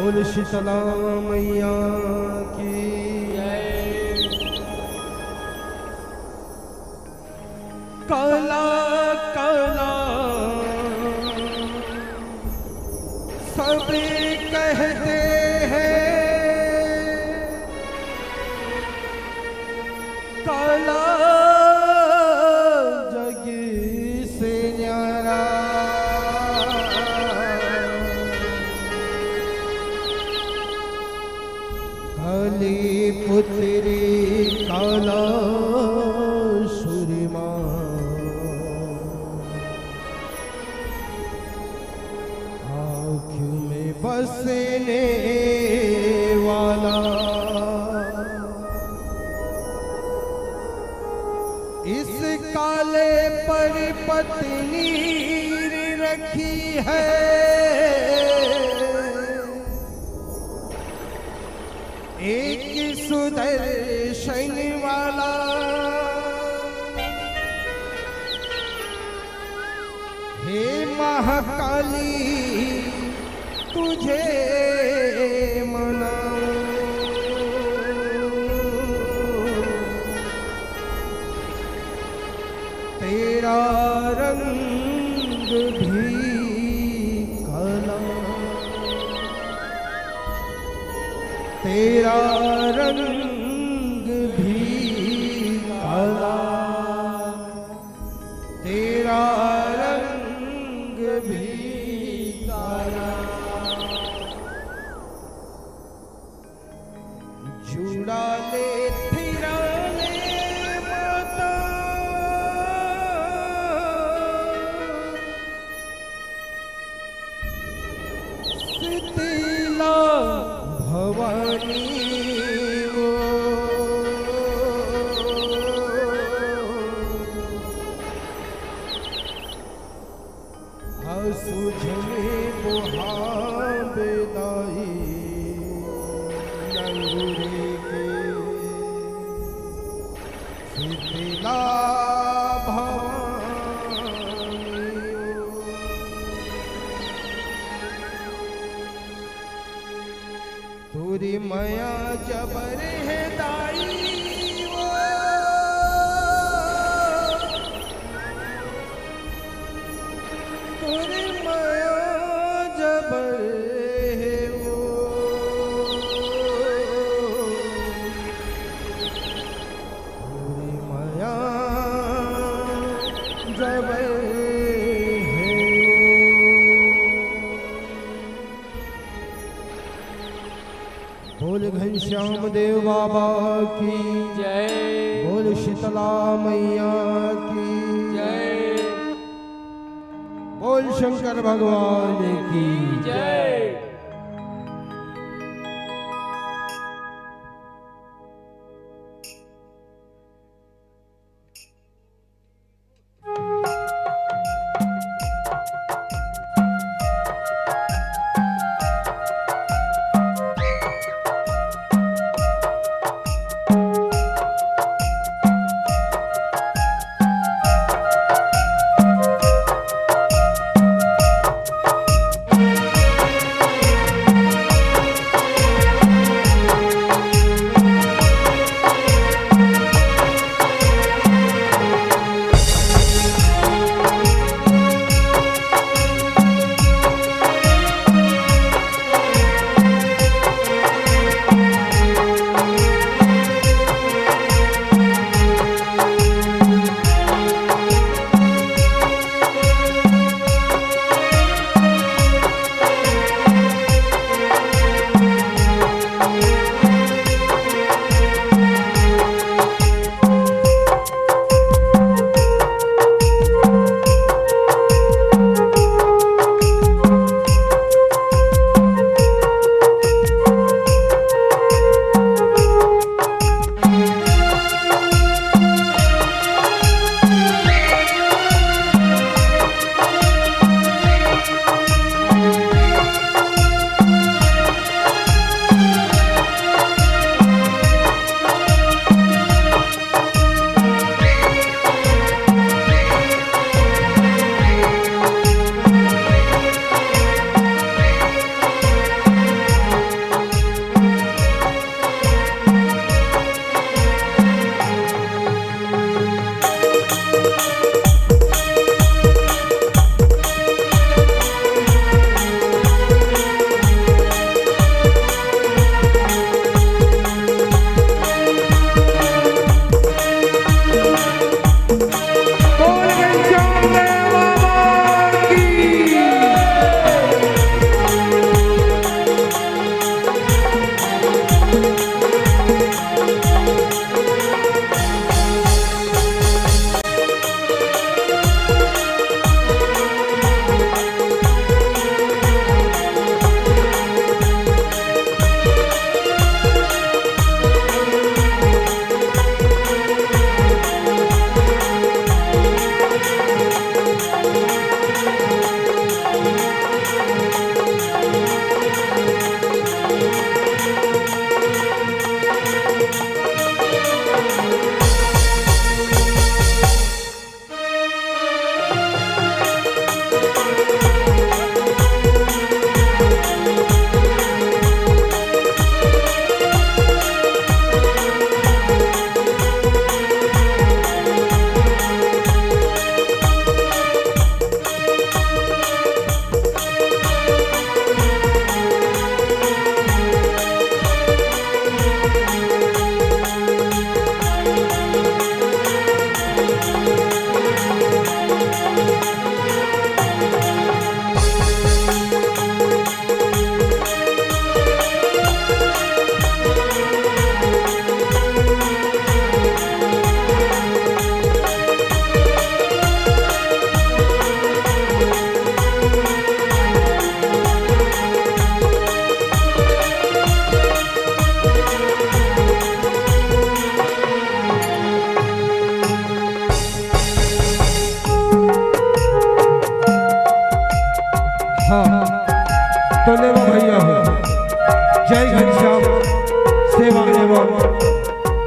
बोल शीतला मैया की जय। काला काला सब कहते हैं, काला जग से न्यारा। काली पुत्री काला सुरमा, आँख में बसने वाला इस काले पर पत्नी रखी है। एक सुदर्शन वाला हे महाकाली तुझे मनाऊं। तेरा रंग भी काला, तेरा रंग भी काला, तेरा रंग भी काला। जुड़ा ले फिरा ले माता, शीतला भवानी वो सूझ में बेदाई नंगुरे के। शीतला भवानी तुरी माया जबर है दाई वो, तुरी माया जबर है वो, तुरी माया जबर है वो। बोल घनश्याम देव बाबा की जय। बोल शीतला मैया की जय। बोल शंकर भगवान की जय। तो ले वो भैया हो। जय घनश्याम सेवा एवं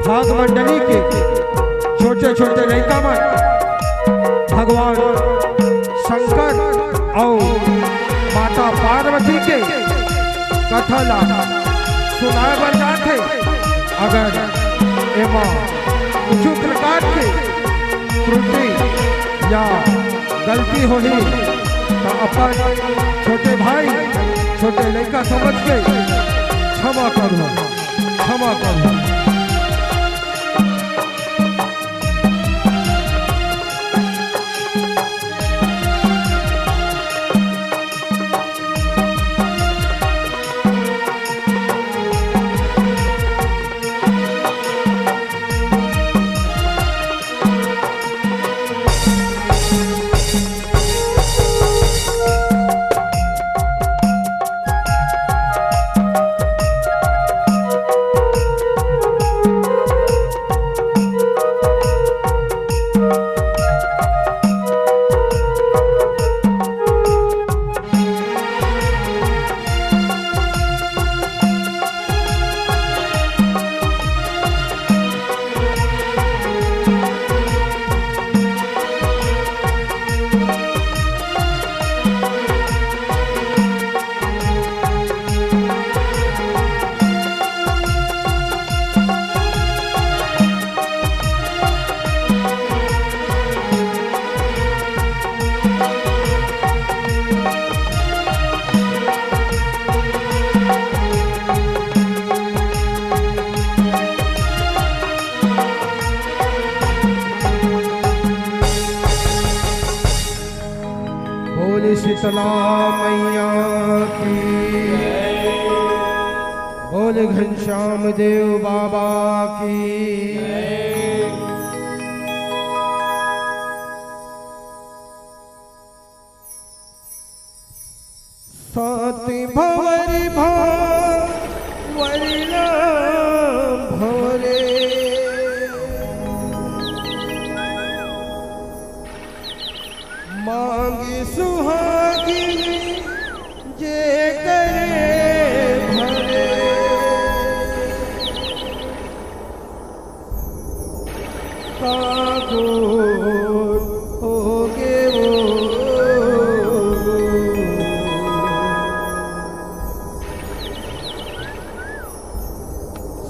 भाग मंडली के छोटे छोटे लड़का में भगवान शंकर और माता पार्वती के कथा ला सुनाए बर जाते। अगर एमा कुछ प्रकार के त्रुटि या गलती होगी तो अपन छोटे भाई छोटे लड़का समझ के क्षमा करो, क्षमा करो। शीतला मैया की, बोल घनश्याम देव बाबा की। सात भंवर भंवरिया भंवरे, मांगी सुहागिनी जे करे भरे। कागो होगे वो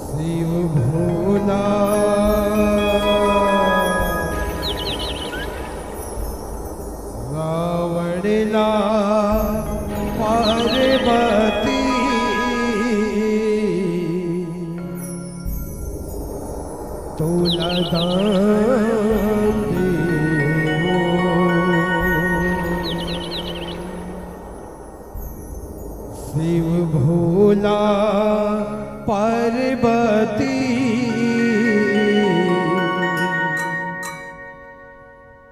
शिव भोला, रावणला पार्वती, तोला दान देवो। शिव भोला पार्वती,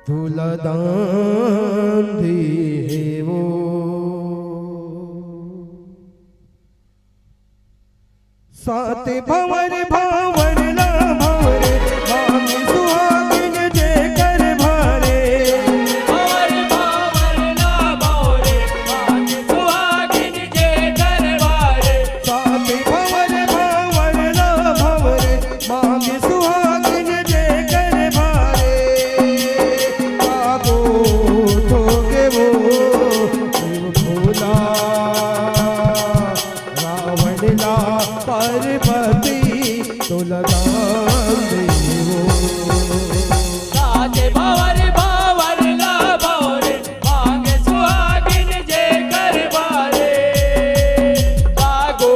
तोला दान देवो। सात भंवर भंवरला भंवरे, मांगी सुहागिन जे कर भरे। भंवर भंवरला भंवरे, मांगी सुहागिन जे कर भरे। सात भंवर भंवरला भंवरे, मांगी सुहागिन जे कर भरे। कागो ठोके वो शिव भोला, रावणला पार्वती, तोला दान देवो। सात भंवर भंवरला भंवरे, मांगी सुहागिन जे कर भरे। कागो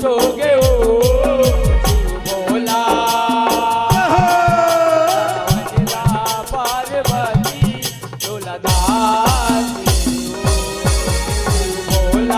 ठोके वो शिव भोला, रावणला पार्वती, तोला दान देवो। शिव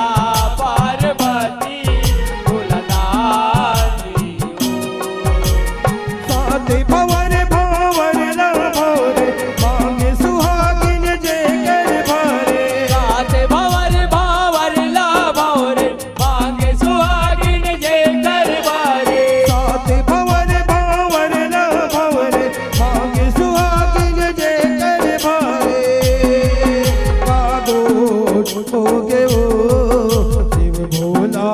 वो शिव भोला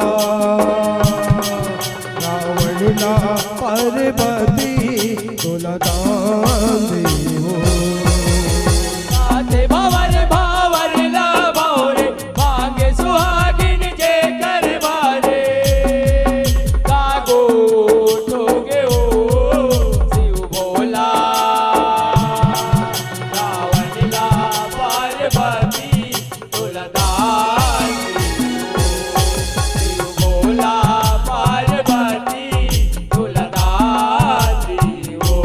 रावणला पार्वती तुला दान देवो साथे भवर भावरला भावरे मांगे सुहागिन जे करवारे कागो ठोगे ओ शिव भोला रावणला पार्वती तुला दान शिव भोला पार्वती तुला दान देवो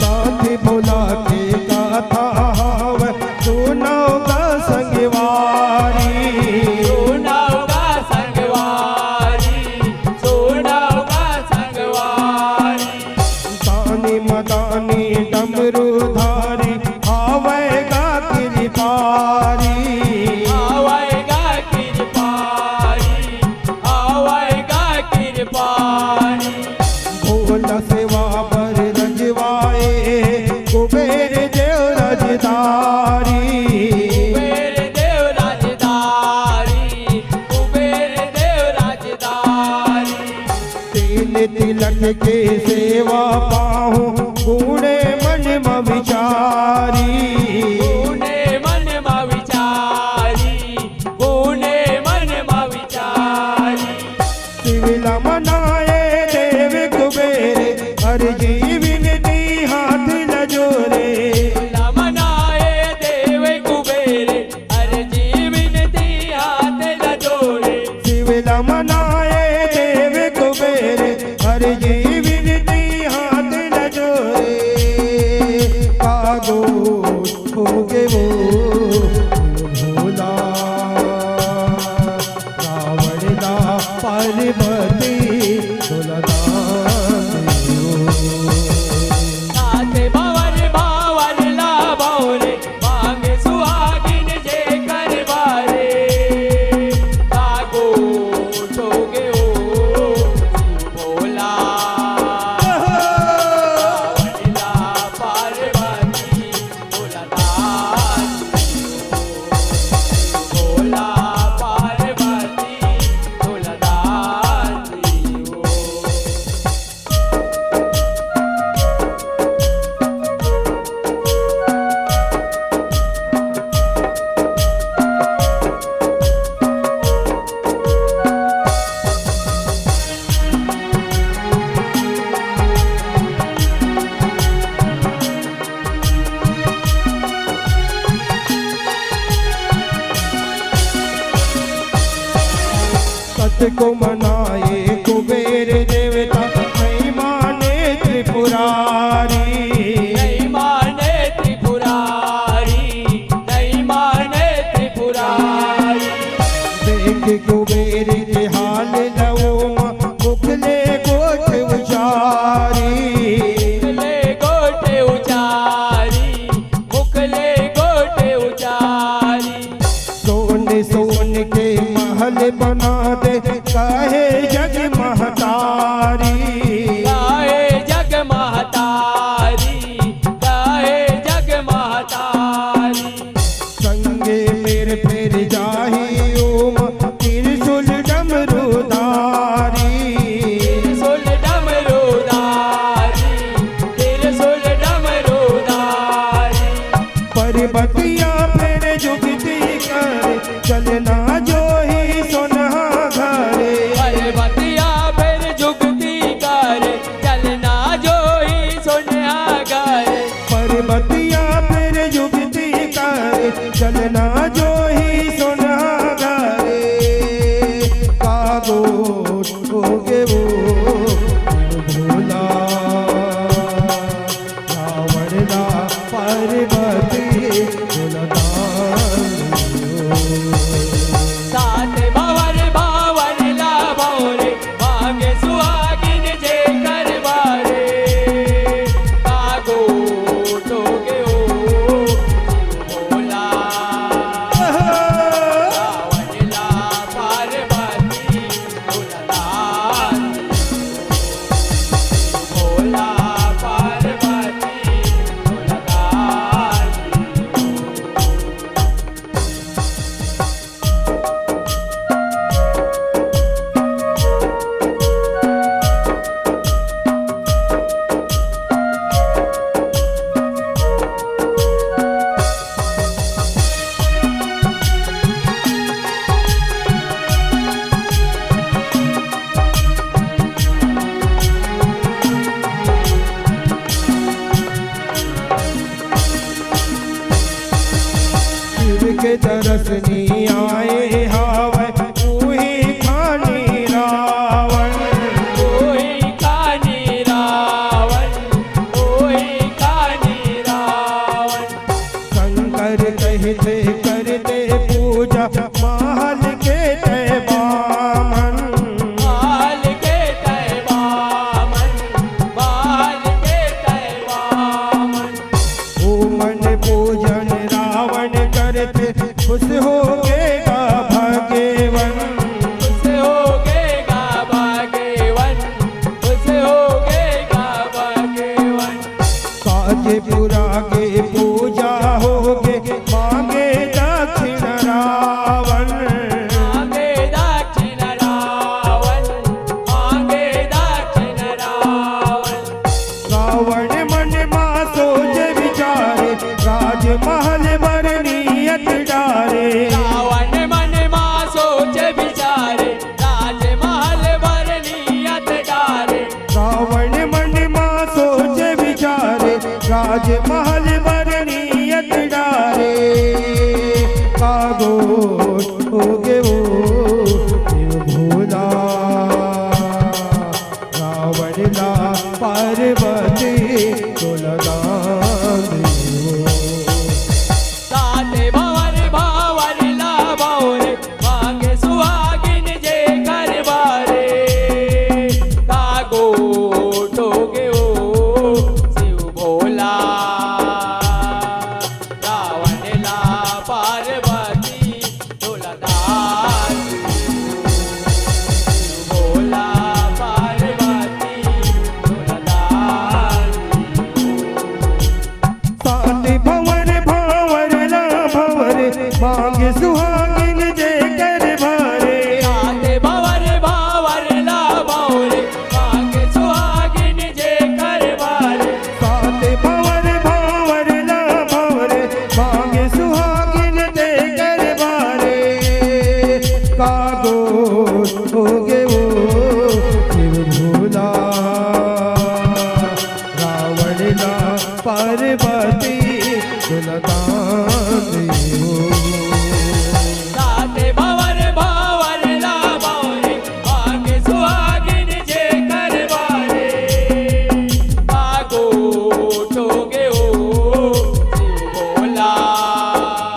नाथ भोला के गाथा सुनाओ का संगवारी सोनावगा संगवारी दानी मदानी डमरूधारी आवेगा कृपारी आवेगा कृपारी भोला सेवा पर रजवाए कुबेर देव रजदारी कुबेर देव राजदारी तीन तिलक के सेवा पाहूं बूढ़े मन में विचारी गुणे मन मा विचारी शिवला मनाए देव कुबेर हर जीवन दी हाथ लजोरे मनाए देव कुबेर हर जीवन दी हाथ लजोड़े शिवला मनाए देव कुबेर हर जीवन दी हाथ लजोरे कागो होगे वो भोला रावणला पार्वती तुला दान देवो साथे भवर भावरला भावरे मांगे सुहागिन जे करवारे कागो ठोगे ओ शिव भोला रावणला पार्वती तुला दान देवो भोला पार्वती तुला दान देवो सत को मनाए कुबेर देवता नहीं माने त्रिपुरारी नहीं माने त्रिपुरारी देख कुबेर के हाल लवो मुखले गोठ उचारी मुखले गोटे उचारी सोन सोन के महल बना दे काहे जग महतारी गाए जग महतारी संगे मेरे फिर जाही ओम त्रिशूल डमरूधारी त्रिशूल डमरूधारी पर्वतिया फिर जुगती कर चलना जो ही सोना घरे पर्वतिया फिर जुगती कर चलना जो ही सोनिया कर पर्वतिया फिर जुगती कर चलना जो ही सोना घरे कागो होगे वो भोला रावणला पार्वती तुला दान देवो। साथे भवर के दरसनी आए हावै उही खानी रावण। ओही खानी रावण, ओही खानी रावण। शंकर कहते करते पूजा महल के तय बामन। महल के तय बामन, महल के तय बामन। ओ मन पूजन रावण करते खुश हो गएगा भाग्यवन। खुश हो गएगा भाग्यवन, खुश हो गएगा भाग्यवन। काजे पुरा के पूजा होगे मांगे दक्षिण रावण। मांगे दक्षिण रावण, मांगे दक्षिण रावण। रावण मन मां सोच विचारे राजमहल बर नियत डारे। रावण मन मां सोच विचारे राजमहल बर नियत डारे। रावण मन मां सोच विचारे राजमहल बर नियत डारे। कागो होगे वो शिव भोला रावण ला पार्वती तुलदान साते भंवर भावर ला बावरे मांगे सुहागिन जे घर बारे। कागो ठोगे ओ शिव भोला रावण ला पार्वती तुलदान। शिव भोला पार्वती तुलदान। साते भंवर भावर ला भंवर मांगे सुहागिन जे कर भारे। साते भंवर भावर ला बावरे मांगे सुहागिन जे घर बारे। साते भंवर भावर ला भंवर मांगे सुहागिन जे कर भारे। कागो होगे वो शिव भोला रावण ला पार्वती तुलदान साते भंवर भावर ला बावरे मांगे सुहागिन जे घर बारे। कागो ठोगे ओ शिव भोला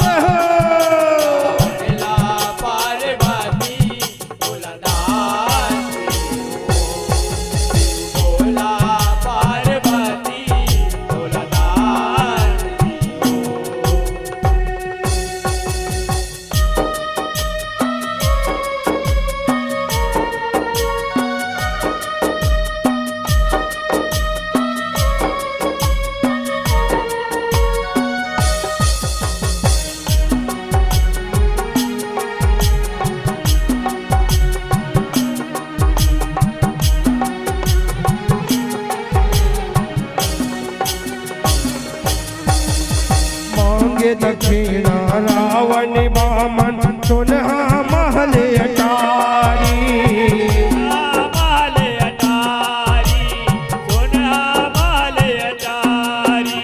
रावण ला पार्वती तुलदान। शिव भोला पार्वती तुलदान। मांगे दक्षिणा रावण बामन सुनहा महल अटारी। माल अटारी, सोना माल अटारी।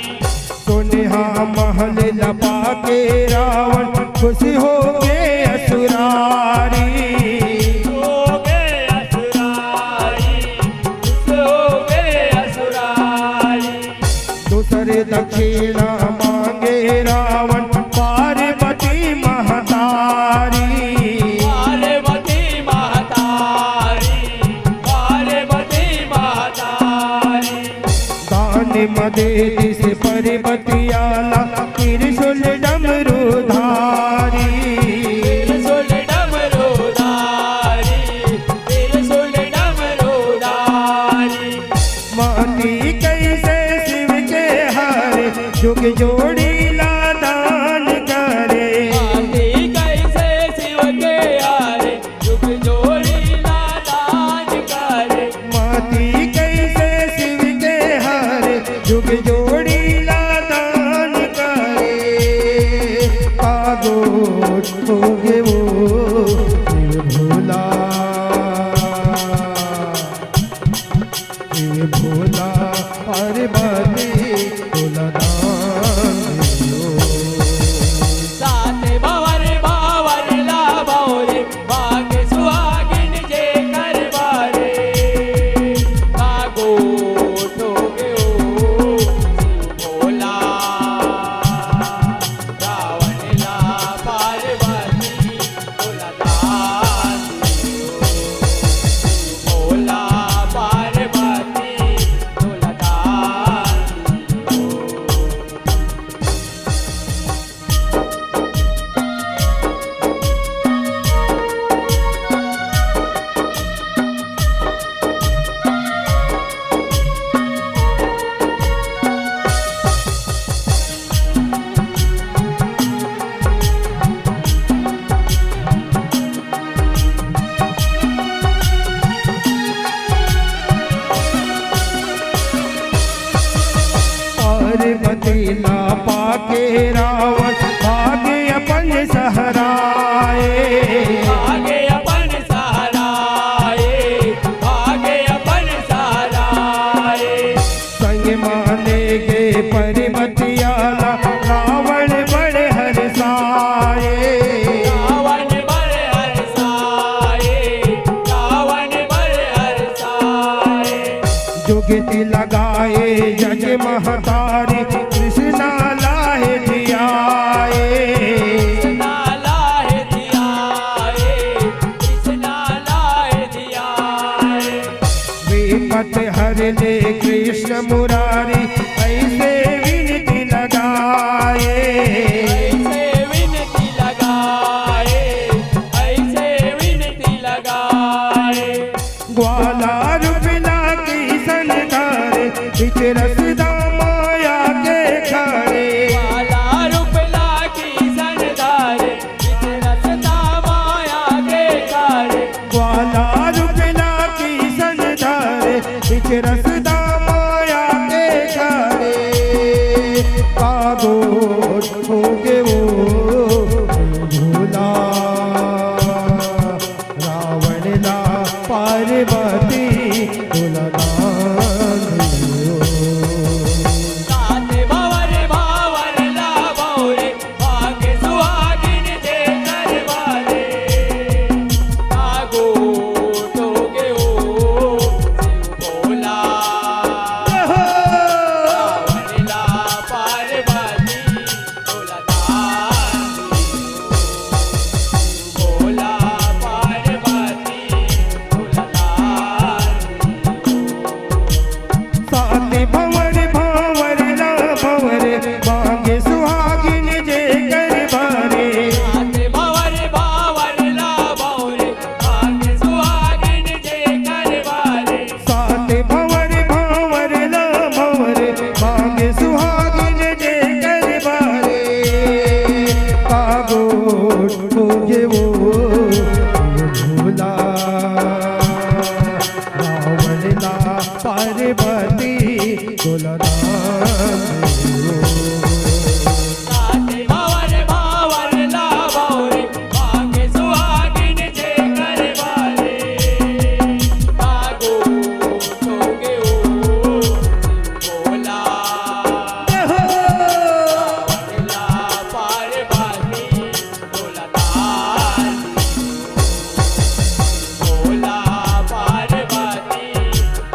सुनहा महल लपा के रावण खुश हो गए असुरारी। हो गए असुरारी, खुश हो गए असुरारी। दूसरे दक्षिणा मांगे रावण पार्वती महतारी। पार्वती महतारी, पार्वती महतारी। दान मदे दिस पर्वती आला त्रिशूल डमरू धारी। त्रिशूल डमरू धारी, त्रिशूल डमरू धारी। माती कैसे शिव के हारे जुग जोड़ी ला दान करे। माती कैसे शिव के हारे जुग जोड़ी ला दान करे। माती कैसे शिव के हारे जुग जोड़ी ला दान करे। कागो होगे वो शिव भोला शिव भोला पार्वती तुलदान। पर्वतीला पाके रावण भागे अपन सहराए भागे अपन सहाराए भागे अपन सहाराए संग माने गे पर्वतियाला रावण बड़े हरसाए रावण बड़े हरसाए रावण बड़े हरसाए जुगति लगाए जग महतारी कृष्णा लाहे दियाए कृष्णा लाहे दियाए कृष्णा लाहे दियाए विपत हर ले कृष्ण मुरारी ऐसे विनती लगाए ऐसे विनती लगाए ऐसे विनती लगाए ग्वाला रुपला की संधार बिच रसदा माया के खारे वाला रुपला की संधार बिच रसदा माया के खारे ग्वाला रुपला की संधार बिच रसदा माया के खारे कागो होगे वो भूला रावण ला पार्वती भूलना साथ भवर भावर ला भौरे भाग्य सुहागिन जे करवाले आगो टोगे ओ शिव भोला रावणला पार्वती भोला पार्वती भोला साथ भंवर भावर ला भंवर मांगे सुहागिन जे करवारे साथ भवर भावर ला भौरे भाग्य सुहागिन जे करवाले साथ भंवर भावर ला भंवर मांगे सुहागिन जे करवारे कागो होगे वो भूला रावण ला पार्वती भोलना साथ भवर भावर ला भौरे भाग्य सुहागिन जे करवाले आगो टोगे ओ शिव भोला रावणला पार्वती भोला पार्वती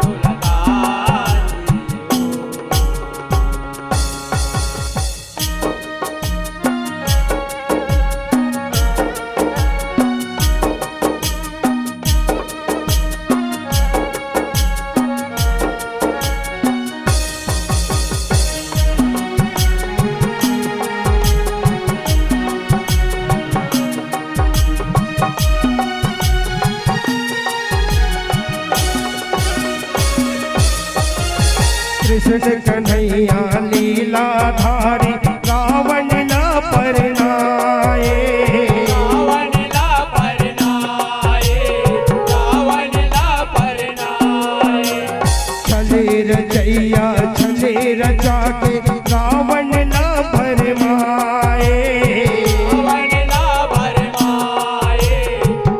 भोला कृष्ण कन्हैया लीलाधारी रावण न परनाए रावणला परनाए रावणला परनाए छले रचैया छले रचा के रावण न भरमाए रावणला भरमाए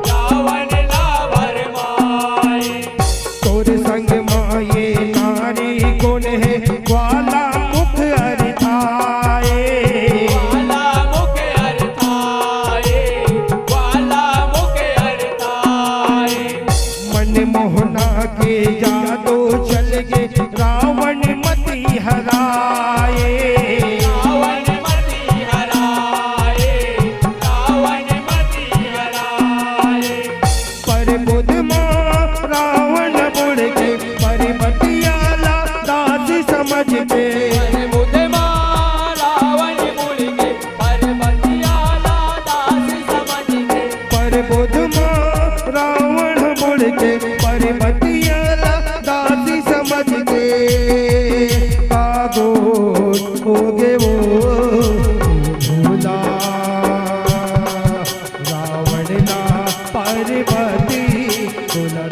रावणला भरमाए तोर संग माये नारी गुण है ग्वाला मुख हरिताए वाला मुख हरताए वाला मुख हरताए मन मोहना के जादू चल गे रावण मति हराए रावण मति हराए रावण मति हराए पर बुध माँ रावण बुड़ के पर्वतियाला दास समझ के बुध रावण मुड़ के पर्वतियाला दास समझ के पर बुध माँ रावण बुड़ के पर्वतियाला दास समझ के कागो होगे वो भूला रावण ला पार्वती भोलना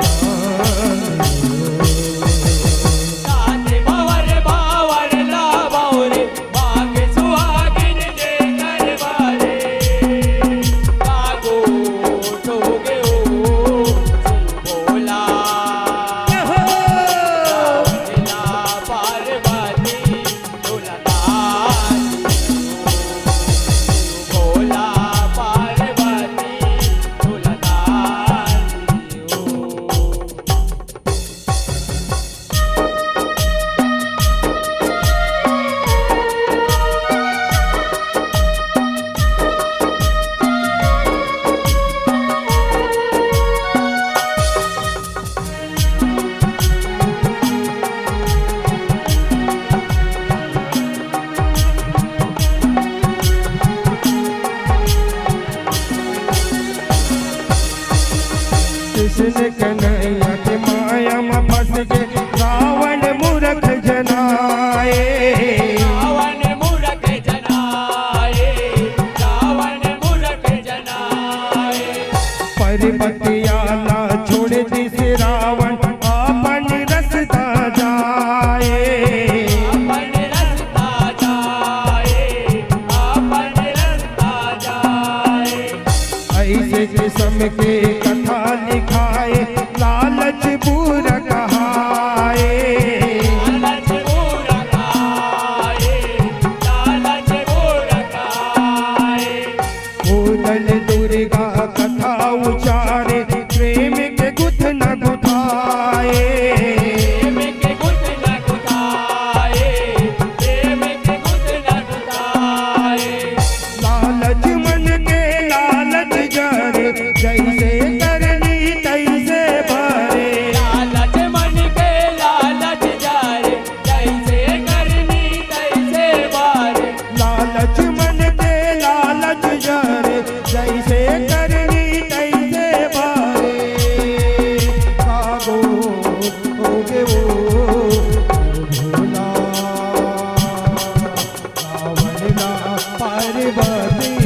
साथ भवर भावर ला भौरे कन्हैया के माया में फंस के रावण मूर्ख जनाए। रावण मूर्ख जनाए, रावण मूर्ख जनाए। पर्वतियाला छोड़ दिस रावण आपन रस्ता जाए। अपन रास्ता जाए, अपन रास्ता जाए। ऐसे किस्म के कथा लिखाए लालच बुरा कहाए। लालच बुरा खाए, लालच बुरा खाए। उदल दुर्गा कथा उचारे प्रेम के गुथ न गुथाए। प्रेम के गुथ न गुथाए, प्रेम के गुथ न गुथाए। लालच मन के लालच जरे जैसे करनी तैसे भरे। लालच मन के लालच जारे, जैसे करनी तैसे बारे। लालच मन के लालच जरे जैसे करनी तैसे भरे। कागो होगे वो भोला रावण ना पार्वती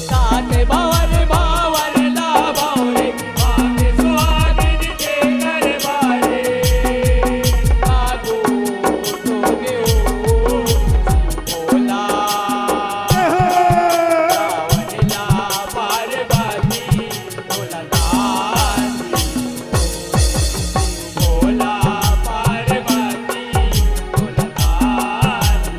सात बावर बावर ला बावरे, मांग सुहागिन के घर बारे। कागो ठोगे ओ भोला, रावण ला पार्वती भोला दानी। भोला पार्वती भोला दानी।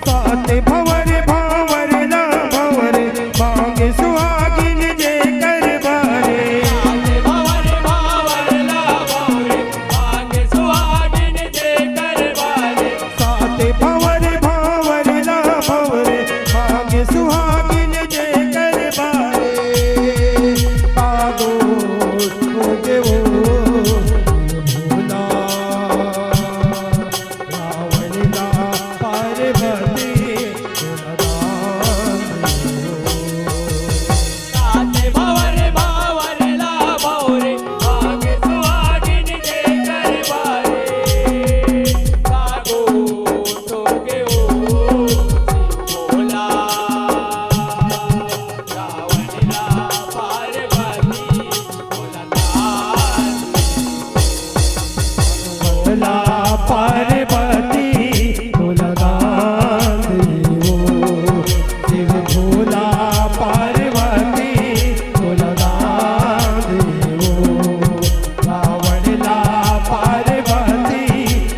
सात भवर भावर ना भवर मांग सुहागिन जे कर बारे। सात बावर बावर ला बावरे, मांग सुहागिन जे घर बारे। सात भवर भावर ना भवर मांग सुहागिन जे कर बारे। कागो होगे वो भोला रावण ना पार्वती सात बावर बावर ला बावरे, मांग सुहागिन जे घर बारे। कागो ठोगे ओ भोला, रावण ला पार्वती भोला दानी। भोला पार्वती भोलादान देवो। शिव भोला पार्वती भोलादान देवो। रावण ला पार्वती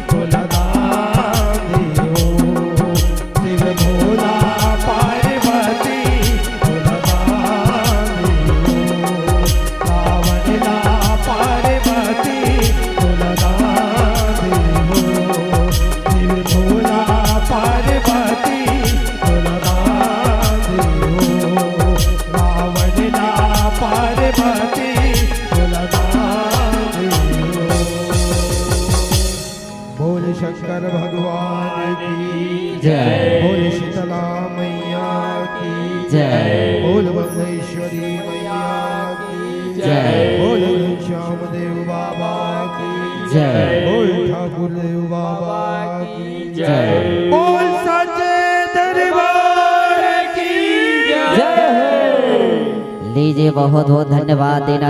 भोलादान देवो। शिव भोला पार्वती भोलादान देवो। रावण ला पार्वती भोलादान देवो। बोल शंकर भगवान की जय। बोल शीतला मैया की जय। बोल बम्बेश्वरी मैया की जय। बोल श्याम देव बाबा की जय। बोल ठाकुर देव बाबा की जय। बोल सच्चे दरबार की जय। लीजिए बहुत बहुत धन्यवाद देना